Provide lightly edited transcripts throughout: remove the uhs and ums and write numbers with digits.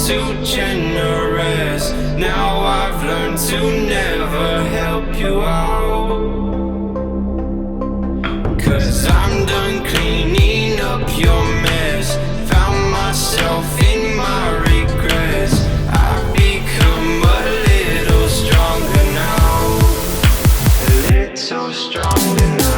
too generous. Now I've learned to never help you out, 'cause I'm done cleaning up your mess. Found myself in my regrets. I've become a little stronger now, a little stronger now.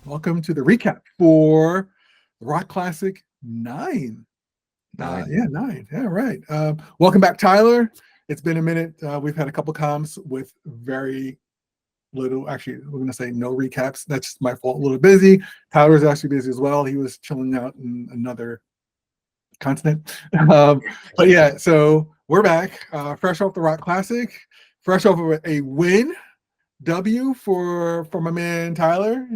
Welcome to the recap for Rock Classic 9. 9. 9. Yeah, right. Welcome back, Tyler. It's been a minute. We've had a couple comms with very little, actually, we're going to say no recaps. That's just my fault. A little busy. Tyler's actually busy as well. He was chilling out in another continent. But yeah, so we're back, fresh off the Rock Classic, fresh off of a win. W for my man Tyler.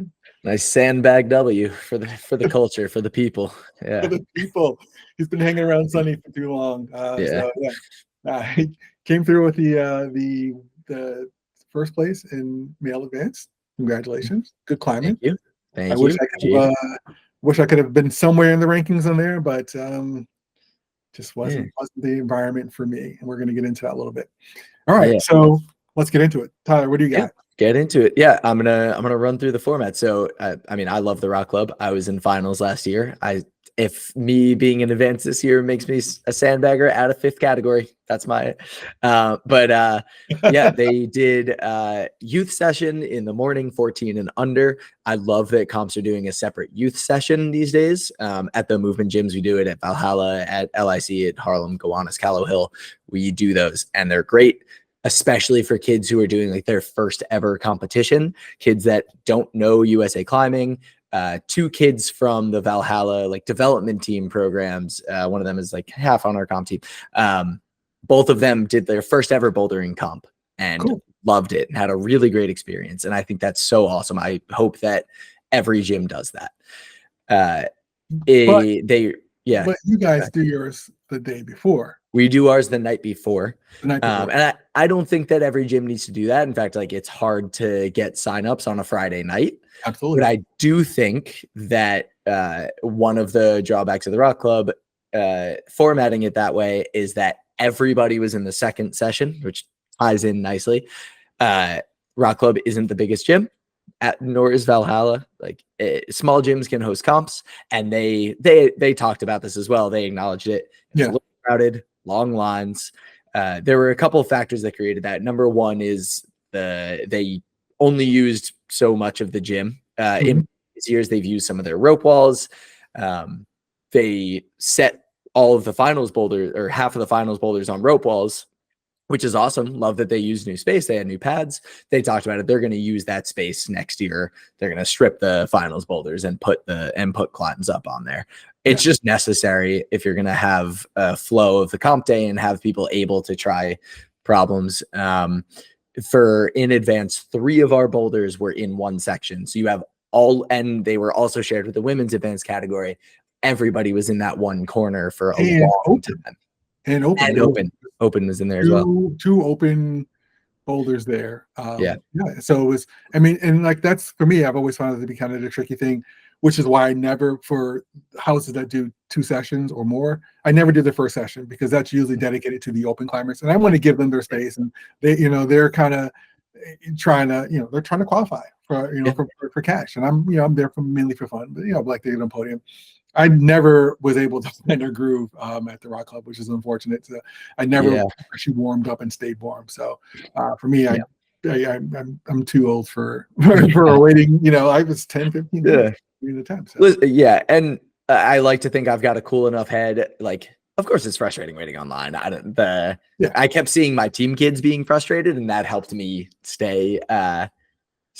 Nice sandbag W for the culture, for the people. Yeah, for the people. He's been hanging around Sunny for too long. He came through with the first place in male advance. Congratulations, good climbing. Thank you. I wish I could have been somewhere in the rankings on there, but just wasn't the environment for me. And we're going to get into that a little bit. All right, so let's get into it. Tyler, what do you got? Get into it. Yeah, I'm gonna run through the format. So I mean, I love the Rock Club. I was in finals last year. If me being in advance this year makes me a sandbagger out of 5th category, that's my yeah, they did youth session in the morning, 14 and under. I love that comps are doing a separate youth session these days. At the movement gyms, we do it at Valhalla, at LIC, at Harlem, Gowanus, Callow Hill. We do those and they're great, especially for kids who are doing like their first ever competition, kids that don't know USA climbing. 2 kids from the Valhalla like development team programs. One of them is like half on our comp team. Both of them did their first ever bouldering comp and loved it and had a really great experience. And I think that's so awesome. I hope that every gym does that. But you guys do yours the day before. We do ours the night before. And I don't think that every gym needs to do that. In fact, like it's hard to get signups on a Friday night. Absolutely. But I do think that one of the drawbacks of the Rock Club formatting it that way is that everybody was in the second session, which ties in nicely. Rock Club isn't the biggest gym, nor is Valhalla. Like small gyms can host comps, and they talked about this as well. They acknowledged it. It's a little crowded, long lines. There were a couple of factors that created that. Number one is they only used so much of the gym. In these years, they've used some of their rope walls. They set all of the finals boulders or half of the finals boulders on rope walls, which is awesome. Love that they used new space. They had new pads. They talked about it. They're going to use that space next year. They're going to strip the finals boulders and put climbs up on there. It's just necessary if you're going to have a flow of the comp day and have people able to try problems. For in advance, 3 of our boulders were in one section. So you have all, and they were also shared with the women's advanced category. Everybody was in that one corner for a long time. And open was in there as well. 2 open boulders there. So it was, I mean, and like that's for me, I've always found it to be kind of the tricky thing, which is why I never, for houses that do 2 sessions or more, I never do the first session because that's usually dedicated to the open climbers. And I want to give them their space, and they're kind of trying to, they're trying to qualify for, for cash. And I'm there mainly for fun, but like they get on podium. I never was able to find a groove at the Rock Club, which is unfortunate. So I never actually warmed up and stayed warm. So for me, I'm too old for waiting. I was 10, 15 minutes between the time. So. And I like to think I've got a cool enough head. Like, of course, it's frustrating waiting online. I kept seeing my team kids being frustrated, and that helped me stay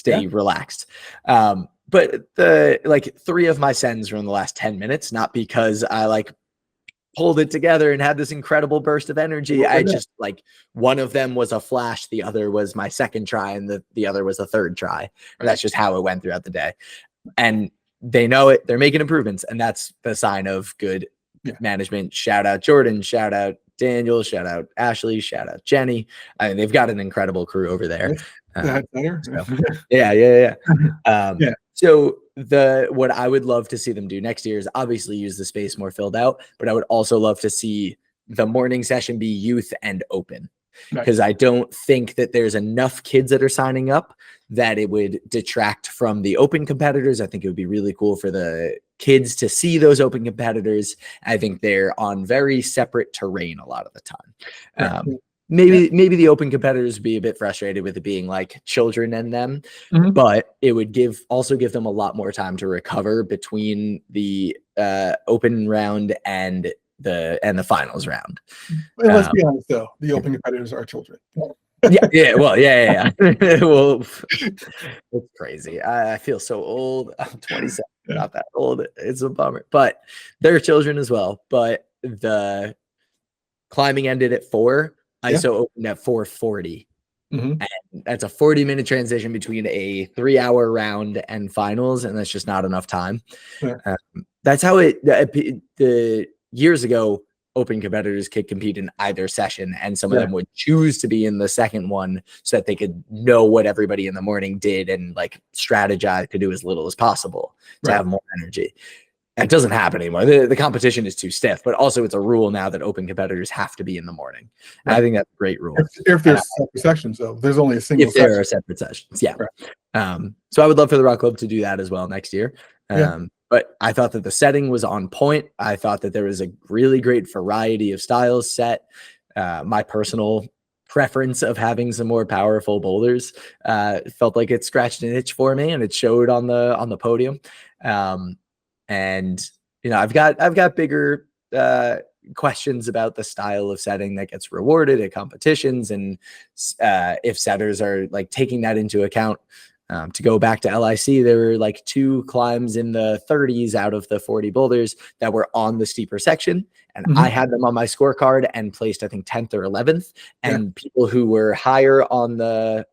relaxed. But the 3 of my sends were in the last 10 minutes, not because I pulled it together and had this incredible burst of energy. I just one of them was a flash, the other was my second try, and the other was the third try. And that's just how it went throughout the day. and they know it. They're making improvements, and that's the sign of good management. Shout out Jordan, shout out Daniel, shout out Ashley, shout out Jenny. I mean, they've got an incredible crew over there. So, yeah. Yeah. So what I would love to see them do next year is obviously use the space more filled out, but I would also love to see the morning session be youth and open, because I don't think that there's enough kids that are signing up that it would detract from the open competitors. I think it would be really cool for the kids to see those open competitors. I think they're on very separate terrain a lot of the time. Maybe the open competitors would be a bit frustrated with it being like children and them, but it would also give them a lot more time to recover between the open round and the finals round. Well, let's be honest though, the open competitors are children. Well, it's crazy. I feel so old. I'm 27, not that old. It's a bummer, but they're children as well. But the climbing ended at 4. ISO opened at 4:40. And that's a 40-minute transition between a 3-hour round and finals, and that's just not enough time. That's how the years ago, open competitors could compete in either session, and some of them would choose to be in the second one so that they could know what everybody in the morning did and like strategize to do as little as possible to have more energy. That doesn't happen anymore. The competition is too stiff, but also it's a rule now that open competitors have to be in the morning. And I think that's a great rule. If there's separate sections, though, there's only a single. If there are separate sessions, so I would love for the Rock Club to do that as well next year. But I thought that the setting was on point. I thought that there was a really great variety of styles set. My personal preference of having some more powerful boulders felt like it scratched an itch for me, and it showed on the podium. And I've got bigger questions about the style of setting that gets rewarded at competitions, and if setters are like taking that into account. To go back to LIC, there were like 2 climbs in the 30s out of the 40 boulders that were on the steeper section, and I had them on my scorecard and placed I think 10th or 11th, and people who were higher in the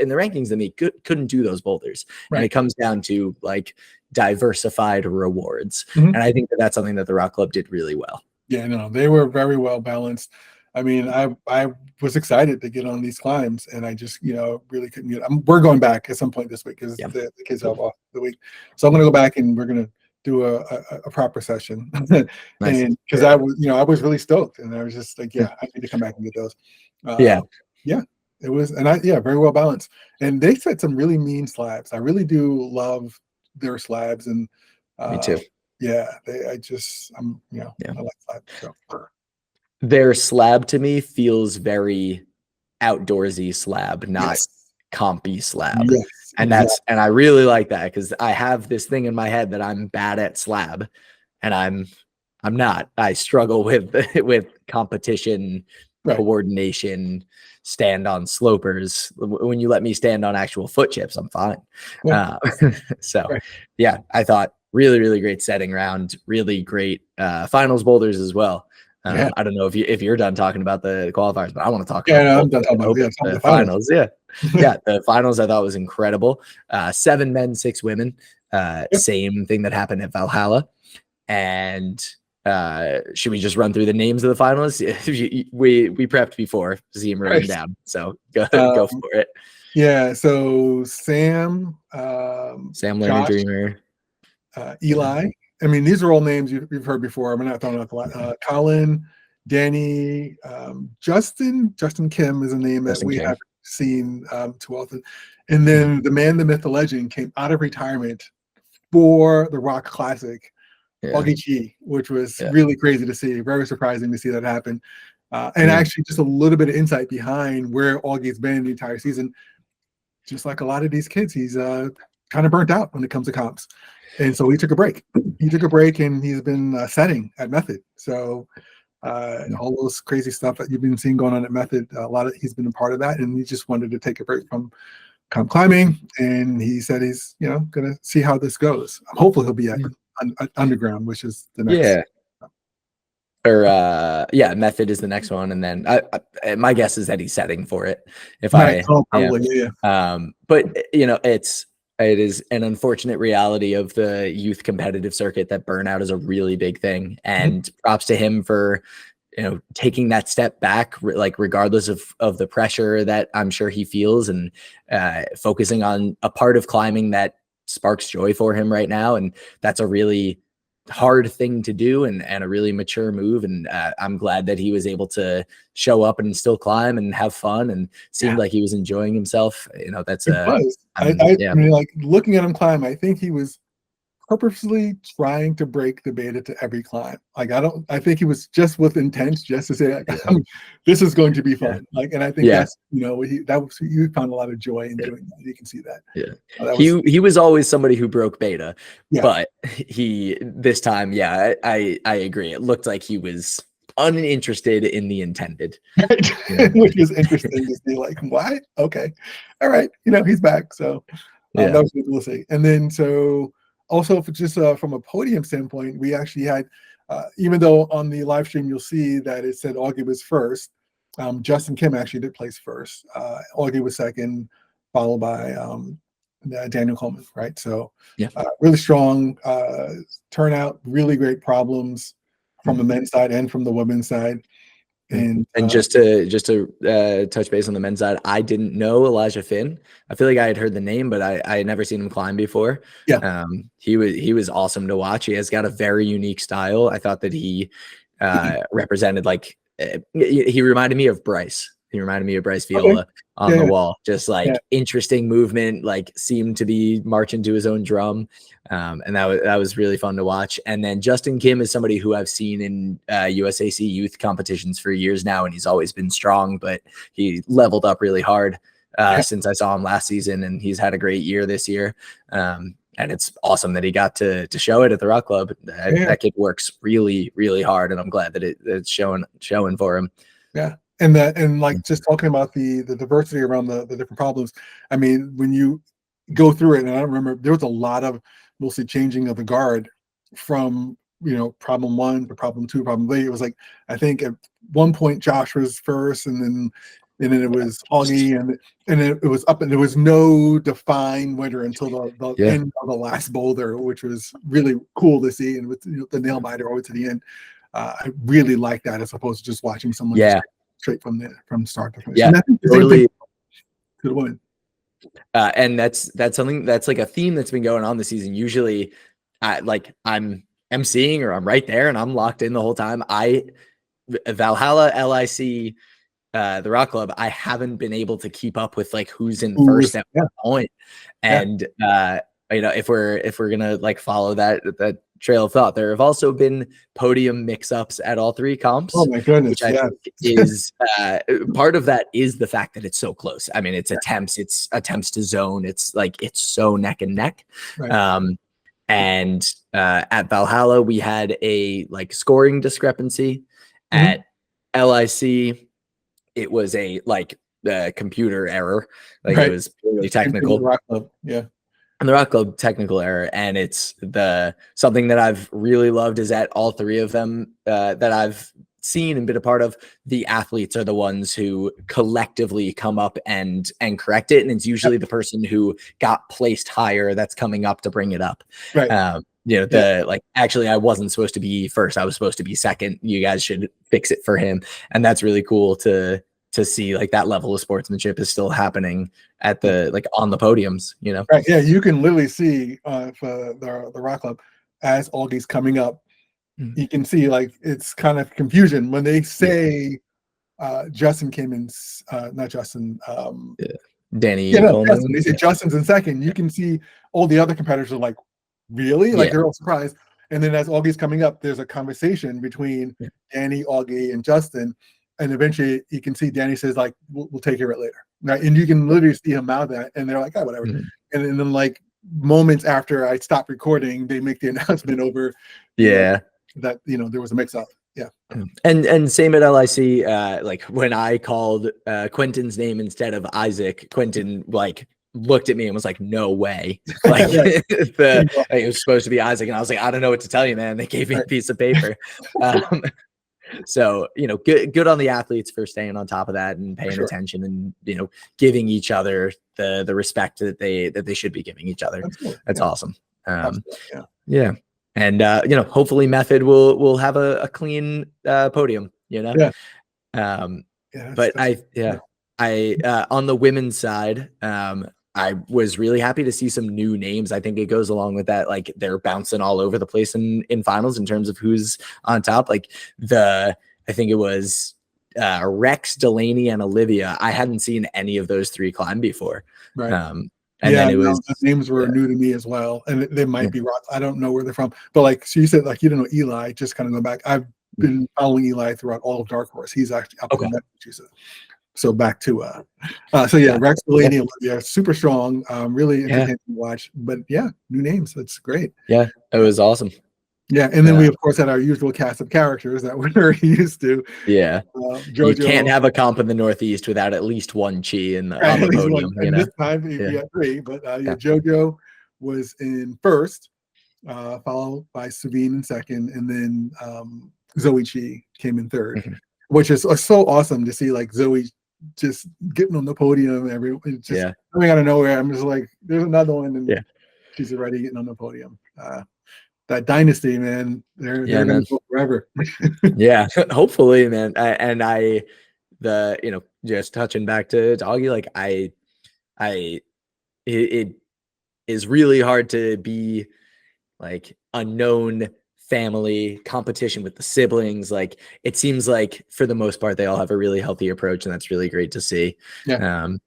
rankings than me couldn't do those boulders. And it comes down to like diversified rewards, and I think that's something that the Rock Club did really well. Yeah, no, they were very well balanced. I mean, I was excited to get on these climbs, and I just really couldn't get. We're going back at some point this week because the kids have off the week, so I'm going to go back and we're going to do a proper session. And because I was really stoked, and I was just like, I need to come back and get those. It was, and very well balanced, and they set some really mean slabs. I really do love their slabs, and me too. I like slabs. So. Their slab to me feels very outdoorsy slab, not compy slab. And and I really like that, because I have this thing in my head that I'm bad at slab, and I'm not. I struggle with competition, coordination, stand on slopers. When you let me stand on actual foot chips, I'm fine. I thought really, really great setting round, really great finals boulders as well. I don't know if you're done talking about the qualifiers, but I want to talk about I'm done talking about the finals. The finals I thought was incredible. 7 men, 6 women. Same thing that happened at Valhalla. And should we just run through the names of the finalists? we prepped before to see him written down. So go for it. Yeah. So Sam Learner Dreamer, Eli. I mean, these are all names you've heard before. I'm not throwing out the lot. Colin, Danny, Justin Kim is a name that we haven't seen too often. And then the man, the myth, the legend came out of retirement for the Rock Classic, Augie G, which was really crazy to see. Very surprising to see that happen. And actually just a little bit of insight behind where Augie's been the entire season. Just like a lot of these kids, he's kind of burnt out when it comes to comps. And so he took a break. And he's been setting at Method. So all those crazy stuff that you've been seeing going on at Method, he's been a part of that, and he just wanted to take a break from comp climbing. And he said he's going to see how this goes. Hopefully he'll be at Underground, which is the next. Method is the next one, and then my guess is that he's setting for it. But it's It is an unfortunate reality of the youth competitive circuit that burnout is a really big thing. And props to him for, taking that step back, like regardless of the pressure that I'm sure he feels, and focusing on a part of climbing that sparks joy for him right now. And that's a really hard thing to do, and a really mature move. And I'm glad that he was able to show up and still climb and have fun, and seemed like he was enjoying himself. That's I mean, like, looking at him climb, I think he was purposely trying to break the beta to every climb. Like, I think he was just with intent, just to say, like, this is going to be fun. Like, and I think that's, you found a lot of joy in doing that. You can see that. He was always somebody who broke beta, but this time, I agree. It looked like he was uninterested in the intended, which is interesting to see. Like, why? Okay, all right, he's back. So that was good to see. And then also, just from a podium standpoint, we actually had, even though on the live stream you'll see that it said Augie was first, Justin Kim actually did place first. Augie was second, followed by Daniel Coleman, right? So really strong turnout, really great problems from the men's side and from the women's side. And just to touch base on the men's side, I didn't know Elijah Finn. I feel like I had heard the name, but I had never seen him climb before. He was awesome to watch. He has got a very unique style. I thought that he represented, like, he reminded me of Bryce. He reminded me of Bryce Viola on the wall. Just like interesting movement, like seemed to be marching to his own drum. And that was really fun to watch. And then Justin Kim is somebody who I've seen in USAC youth competitions for years now, and he's always been strong, but he leveled up really hard since I saw him last season, and he's had a great year this year. And it's awesome that he got to show it at the Rock Club. That kid works really, really hard, and I'm glad that it's showing for him. And like, just talking about the diversity around the different problems. I mean, when you go through it, and I remember there was a lot of mostly changing of the guard from problem 1 to problem 2, problem 3. It was like, I think at one point Josh was first, and then it was Augie, and it was up, and there was no defined winner until the end of the last boulder, which was really cool to see, and with the nail biter over to the end. I really like that, as opposed to just watching someone straight from start to finish. And I think the same thing to the women. And that's something that's like a theme that's been going on this season. Usually, I'm emceeing, or I'm right there and I'm locked in the whole time. Valhalla, LIC, the Rock Club, I haven't been able to keep up with like who's in first at what point. And if we're gonna like follow that trail of thought, there have also been podium mix-ups at all 3 comps. Oh my goodness! Which I think is part of that is the fact that it's so close. I mean, it's attempts to zone. It's like it's so neck and neck. Right. And at Valhalla, we had a like scoring discrepancy. At LIC, it was a computer error. Like it was really technical. And the Rock Club technical error. And it's something that I've really loved is that all 3 of them that I've seen and been a part of, the athletes are the ones who collectively come up and correct it. And it's usually the person who got placed higher that's coming up to bring it up. Right. Actually, I wasn't supposed to be first. I was supposed to be second. You guys should fix it for him. And that's really cool to see, like, that level of sportsmanship is still happening at on the podiums, Right. Yeah. You can literally see for the Rock Club, as Augie's coming up, you can see like it's kind of confusion when they say Justin came in, not Justin, Danny. Justin. They say Justin's in second. You can see all the other competitors are like, really? Like they're all surprised. And then as Augie's coming up, there's a conversation between Danny, Augie, and Justin. And eventually you can see Danny says, like, we'll take care of it later. Right. And you can literally see him mouth that, and they're like, oh, whatever. And then like moments after I stopped recording, they make the announcement over that, there was a mix up. Yeah. And same at LIC, like when I called Quentin's name instead of Isaac, Quentin like looked at me and was like, no way. Like it was supposed to be Isaac. And I was like, I don't know what to tell you, man. They gave me a piece of paper. So, good on the athletes for staying on top of that and paying attention and, giving each other the respect that they should be giving each other. Absolutely. That's awesome. Yeah. And, hopefully Method will have a clean podium, Yeah. But on the women's side, I was really happy to see some new names. I think it goes along with that. Like they're bouncing all over the place in finals in terms of who's on top. Like I think it was Rex, Delaney, and Olivia. I hadn't seen any of those three climb before. Right. And then it was the names were new to me as well, and they might be wrong. I don't know where they're from, but like so you said, like you don't know Eli. Just kind of go back. I've been following Eli throughout all of Dark Horse. He's actually up in Massachusetts. So back to Rex, Delaney, Olivia, super strong, really entertaining to watch. But yeah, new names. That's great. Yeah, it was awesome. Yeah, and then we of course had our usual cast of characters that we're used to. Yeah, JoJo, you can't have a comp in the Northeast without at least one Chi on the podium. This time we had three, but JoJo was in first, followed by Savine in second, and then Zoe Chi came in third, which is so awesome to see. Like Zoe just getting on the podium, coming out of nowhere. I'm just like, there's another one, and she's already getting on the podium. That dynasty, man, they're gonna go forever. Yeah, hopefully, man. Just touching back to Doggy, like it is really hard to be like unknown family competition with the siblings. Like it seems like for the most part they all have a really healthy approach, and that's really great to see. And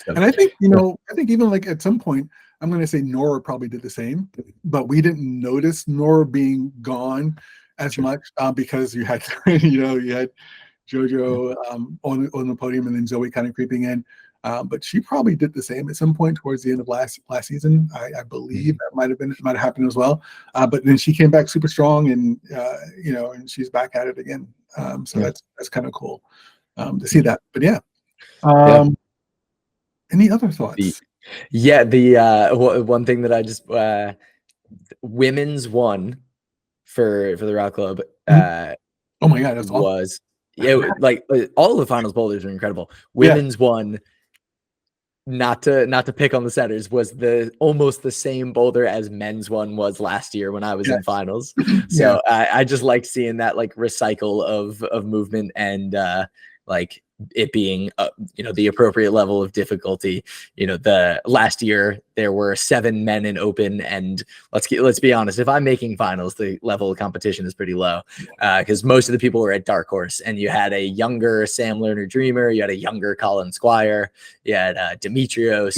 I think I think even like at some point I'm going to say Nora probably did the same, but we didn't notice Nora being gone as much because you had you had JoJo on the podium and then Zoe kind of creeping in. But she probably did the same at some point towards the end of last season. I believe that might have happened as well. But then she came back super strong, and and she's back at it again. So that's kind of cool to see that. But any other thoughts? The one thing that I just women's one for the Rock Club. Oh my god, that's was like all of the finals boulders are incredible. Women's one. Not to pick on the setters, was almost the same boulder as men's one was last year when I was in finals. So I just like seeing that like recycle of movement and like it being the appropriate level of difficulty. The last year there were 7 men in open, and let's be honest, if I'm making finals, the level of competition is pretty low because most of the people were at Dark Horse, and you had a younger Sam Lerner Dreamer, you had a younger Colin Squire, you had Demetrios,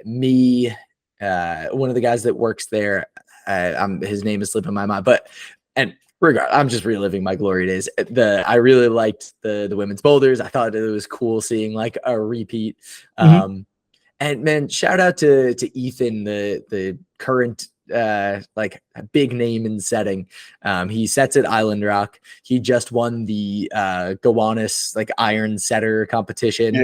me, one of the guys that works there, his name is slipping my mind, I'm just reliving my glory days. I really liked the women's boulders. I thought it was cool seeing like a repeat. And man, shout out to Ethan, the current like a big name in setting. He sets at Island Rock. He just won the Gowanus like iron setter competition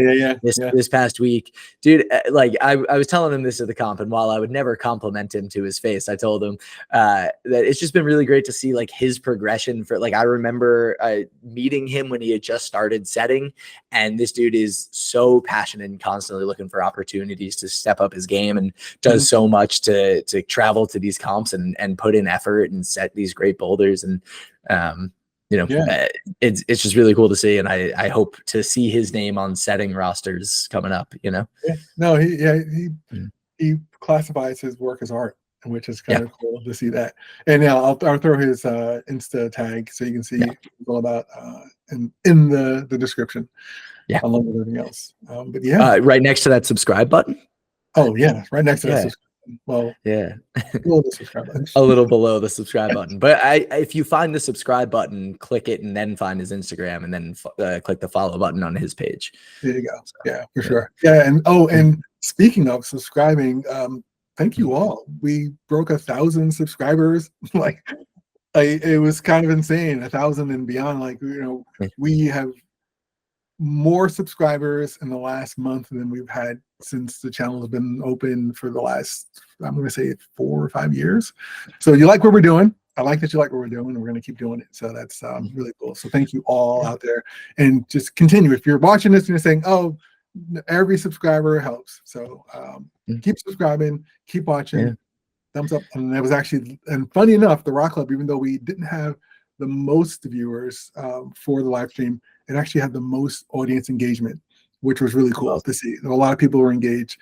this past week. Dude, like I was telling him this at the comp, and while I would never compliment him to his face, I told him that it's just been really great to see like his progression. For like I remember meeting him when he had just started setting, and this dude is so passionate and constantly looking for opportunities to step up his game, and does so much to travel to these comps and put in effort and set these great boulders. And it's just really cool to see, and I hope to see his name on setting rosters coming up. He classifies his work as art, which is kind of cool to see that. And I'll throw his Insta tag so you can see all about in the description along with everything else. But right next to that subscribe button. Oh yeah, right next to that subscribe. Well, below the subscribe button. A little below the subscribe button. But if you find the subscribe button, click it, and then find his Instagram, and then click the follow button on his page. There you go. Yeah, for sure. Yeah, and speaking of subscribing, thank you all. We broke 1,000 subscribers. It was kind of insane. 1,000 and beyond. Like we have more subscribers in the last month than we've had since the channel has been open for the last, I'm going to say 4 or 5 years. So you like what we're doing. I like that you like what we're doing. We're going to keep doing it. So that's really cool. So thank you all out there, and just continue. If you're watching this and you're saying, "Oh, every subscriber helps," so keep subscribing, keep watching, thumbs up. And that was actually, and funny enough, the Rock Club, even though we didn't have the most viewers for the live stream, it actually had the most audience engagement, which was really cool to see. A lot of people were engaged,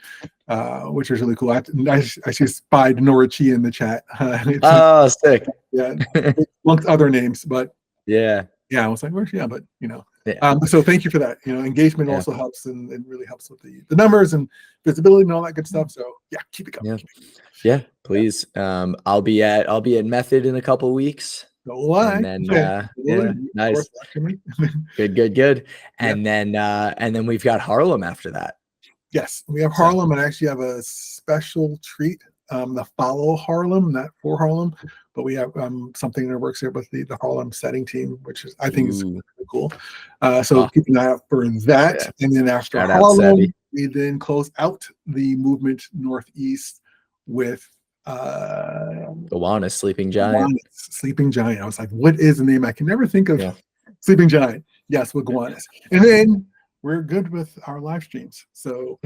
which was really cool. I actually spied Nora Chi in the chat. Oh, sick. Yeah, amongst other names, but yeah, I was like, where's she? Yeah, but so thank you for that. Engagement also helps, and it really helps with the numbers and visibility and all that good stuff. So yeah, keep it going. Yeah, please. I'll be at Method in a couple weeks. And then nice. Good. And then we've got Harlem after that. Yes, we have Harlem, and actually have a special treat. The follow Harlem, not for Harlem, but we have something that works here with the Harlem setting team, which is I think is really cool. So keep an eye out for that. And then after Harlem, we then close out the movement Northeast with Gowanus, Sleeping Giant. Sleeping Giant. I was like, what is the name? I can never think of Sleeping Giant. Yes, with Gowanus. And then we're good with our live streams. So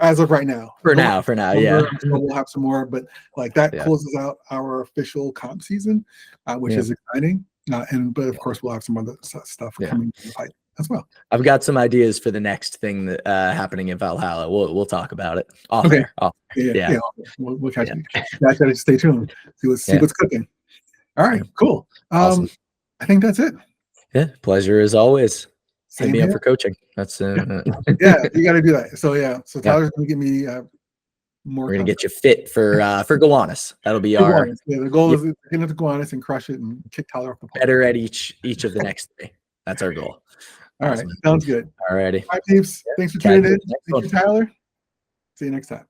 as of right now. For now, we'll have some more, but like that closes out our official comp season, which is exciting. But of course, we'll have some other stuff coming in the pipe as well. I've got some ideas for the next thing that happening in Valhalla. We'll talk about it. Yeah. We'll catch you. Stay tuned. See what's cooking. All right, cool. Awesome. I think that's it. Yeah, pleasure as always. Send me up for coaching. That's you got to do that. So Tyler's gonna give me more. We're gonna get you fit for Gowanus. That'll be our the goal is to get into Gowanus and crush it and kick Tyler off the pole. Better at each of the next 3. That's our goal. All right, sounds good. All righty. All right, peeps. Thanks for tuning in. Thank you, Tyler. See you next time.